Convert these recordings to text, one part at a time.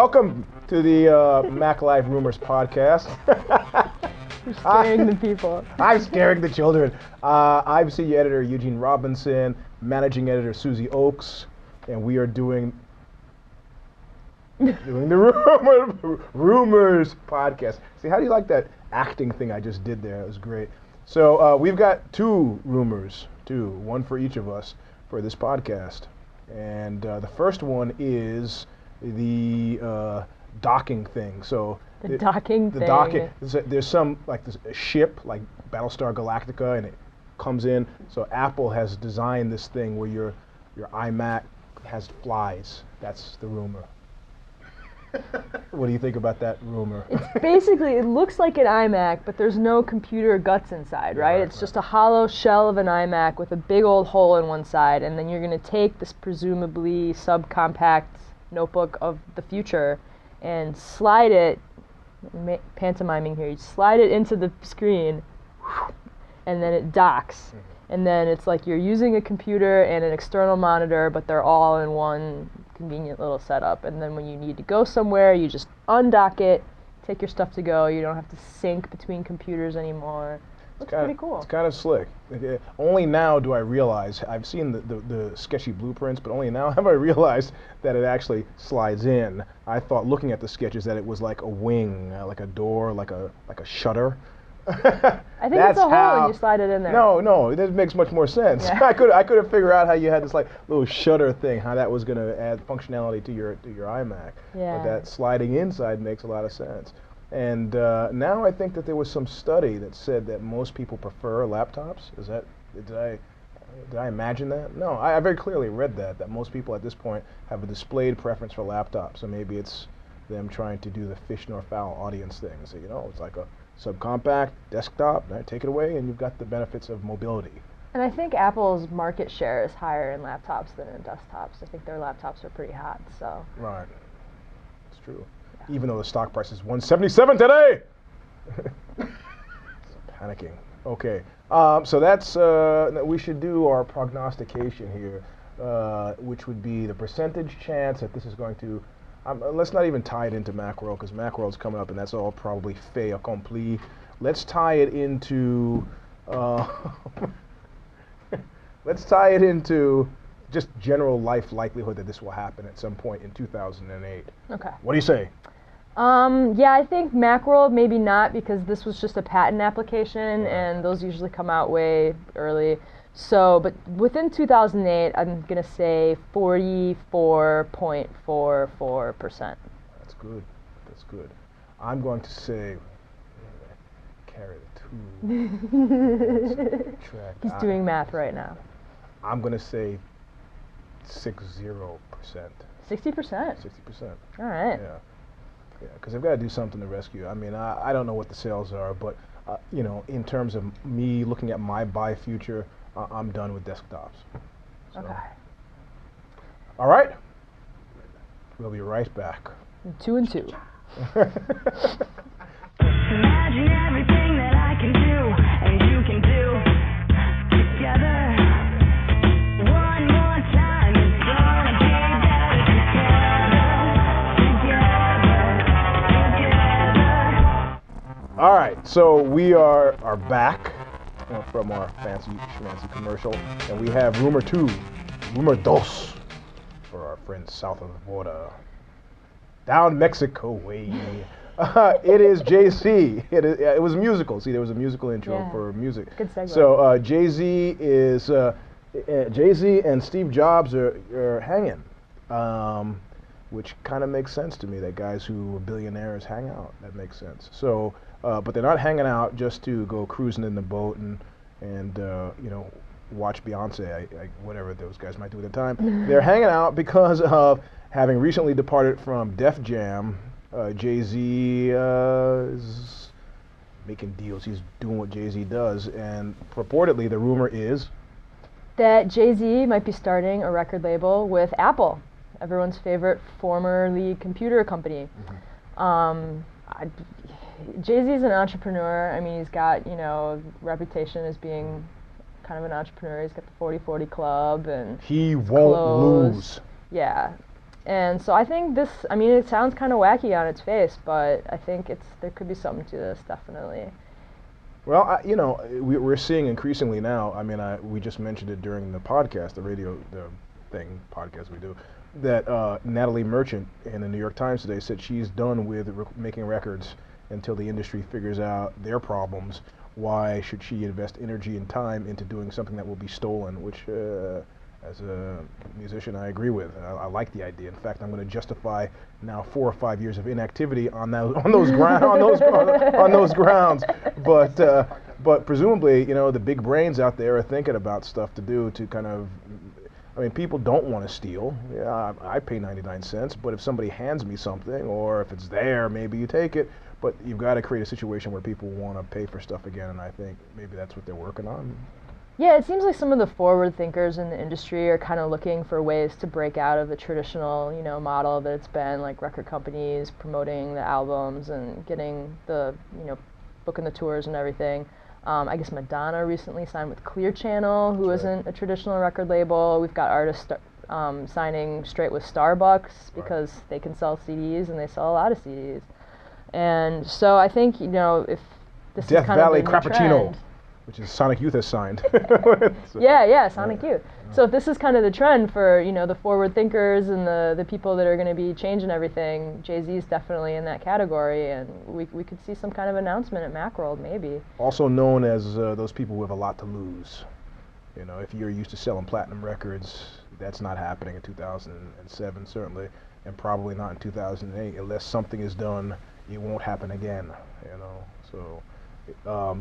Welcome to the Mac Life Rumors podcast. You're scaring the people. I'm scaring the children. I'm senior editor Eugene Robinson, managing editor Susie Oakes, and we are doing the Rumors podcast. See, how do you like that acting thing I just did there? It was great. So we've got two rumors, one for each of us for this podcast. And the first one is the docking thing. So the docking thing. There's some like a ship like Battlestar Galactica, and it comes in. So Apple has designed this thing where your iMac flies. That's the rumor. What do you think about that rumor? It's basically, it looks like an iMac, but there's no computer guts inside, right? It's just a hollow shell of an iMac with a big old hole in one side, and then you're going to take this presumably subcompact notebook of the future and slide it, pantomiming here, you slide it into the screen, and then it docks. And then it's like you're using a computer and an external monitor, but they're all in one convenient little setup. And then when you need to go somewhere, you just undock it, take your stuff to go. You don't have to sync between computers anymore. Looks pretty cool. It's kind of slick. Only now do I realize, I've seen the sketchy blueprints, but only now have I realized that it actually slides in. I thought, looking at the sketches, that it was like a wing, like a door, like a shutter. I think it's a hole and you slide it in there. No, that makes much more sense. Yeah. I could have figured out how you had this like little shutter thing, how that was going to add functionality to your iMac. Yeah. But that sliding inside makes a lot of sense. And now I think that there was some study that said that most people prefer laptops. Did I imagine that? No, I very clearly read that most people at this point have a displayed preference for laptops. So maybe it's them trying to do the fish nor fowl audience thing. So, it's like a subcompact desktop, right? Take it away, and you've got the benefits of mobility. And I think Apple's market share is higher in laptops than in desktops. I think their laptops are pretty hot, so. Right. It's true. Yeah. Even though the stock price is $177 today! Panicking. Okay. So that's, we should do our prognostication here, which would be the percentage chance that this is going to, let's not even tie it into Macworld, because Macworld's coming up, and that's all probably fait accompli. Let's tie it into, just general life likelihood that this will happen at some point in 2008. Okay. What do you say? Yeah, I think Macworld maybe not, because this was just a patent application, and those usually come out way early. So, but within 2008, I'm going to say 44.44%. That's good. I'm going to say, carry the 2. He's doing math right now. I'm going to say 60%. 60%? 60%. All right. Yeah, because they've got to do something to rescue. I mean, I don't know what the sales are, but, in terms of me looking at my buy future, I'm done with desktops. So. Okay. All right. We'll be right back. 2 and 2. Imagine everything that I can do and you can do together. One more time, it's gonna be better together. All right. So we are back from our fancy schmancy commercial, and we have rumor dos, for our friends south of the border, down Mexico way. It is JC. It was a musical. See, there was a musical intro for music. Good segue. So Jay-Z and Steve Jobs are hanging, which kind of makes sense to me. That guys who are billionaires hang out. That makes sense. So. But they're not hanging out just to go cruising in the boat and watch Beyonce, whatever those guys might do at the time. They're hanging out because of having recently departed from Def Jam. Jay-Z is making deals. He's doing what Jay-Z does, and purportedly the rumor is that Jay-Z might be starting a record label with Apple, everyone's favorite formerly computer company. Jay-Z's an entrepreneur. I mean, he's got, reputation as being kind of an entrepreneur. He's got the 40/40 Club and he won't lose. Yeah. And so I think this, I mean, it sounds kind of wacky on its face, but I think there could be something to this, definitely. Well, you know, we're seeing increasingly now. I mean, we just mentioned it during the podcast, the podcast we do, that Natalie Merchant in the New York Times today said she's done with making records until the industry figures out their problems. Why should she invest energy and time into doing something that will be stolen? Which, as a musician, I agree with. I like the idea. In fact, I'm going to justify now 4 or 5 years of inactivity on those grounds. But presumably, you know, the big brains out there are thinking about stuff to do to kind of. I mean, people don't want to steal. Yeah, I pay 99 cents, but if somebody hands me something, or if it's there, maybe you take it. But you've got to create a situation where people want to pay for stuff again, and I think maybe that's what they're working on. Yeah, it seems like some of the forward thinkers in the industry are kind of looking for ways to break out of the traditional, you know, model that it's been, like record companies promoting the albums and getting the, you know, booking the tours and everything. I guess Madonna recently signed with Clear Channel, who isn't a traditional record label. We've got artists signing straight with Starbucks because they can sell CDs and they sell a lot of CDs. And so I think, you know, if this Death is kind Valley of the new Crappuccino, trend, which is Sonic Youth has signed. yeah, Sonic Youth. So if this is kind of the trend for, you know, the forward thinkers and the people that are going to be changing everything, Jay-Z's definitely in that category, and we could see some kind of announcement at Macworld, maybe. Also known as those people who have a lot to lose. You know, if you're used to selling platinum records, that's not happening in 2007, certainly, and probably not in 2008. Unless something is done, it won't happen again, you know, so...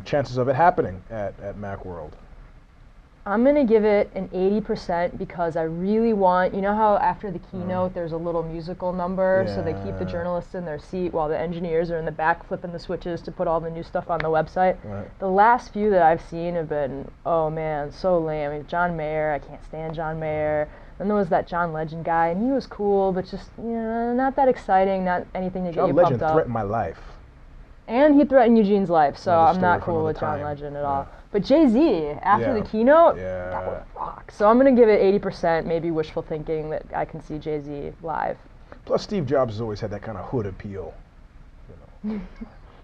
chances of it happening at Macworld? I'm going to give it an 80% because I really want, you know how after the keynote there's a little musical number, so they keep the journalists in their seat while the engineers are in the back flipping the switches to put all the new stuff on the website. Right. The last few that I've seen have been, oh man, so lame. I mean, John Mayer, I can't stand John Mayer. Then there was that John Legend guy, and he was cool, but just, you know, not that exciting, not anything to get you pumped up. John Legend threatened my life. And he threatened Eugene's life, so Another I'm not story for cool another with John time. Legend at all. But Jay-Z, after the keynote, that would rock. So I'm going to give it 80%, maybe wishful thinking that I can see Jay-Z live. Plus, Steve Jobs has always had that kind of hood appeal. You know.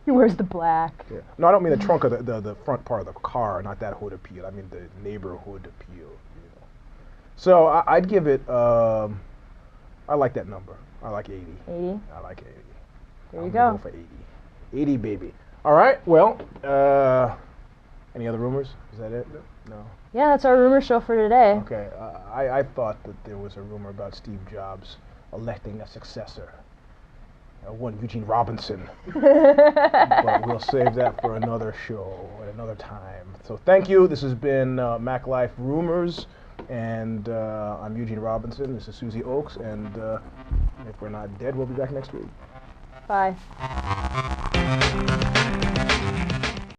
He wears the black. Yeah. No, I don't mean the trunk of the front part of the car, not that hood appeal. I mean the neighborhood appeal. You know. So I'd give it, I like that number. I like 80. 80? I like 80. There you I'm go. gonna go for 80. 80, baby. All right, well, any other rumors? Is that it? No. Yeah, that's our rumor show for today. Okay, I thought that there was a rumor about Steve Jobs electing a successor, one Eugene Robinson, but we'll save that for another show at another time. So thank you. This has been Mac Life Rumors, and I'm Eugene Robinson. This is Susie Oakes, and if we're not dead, we'll be back next week. Bye.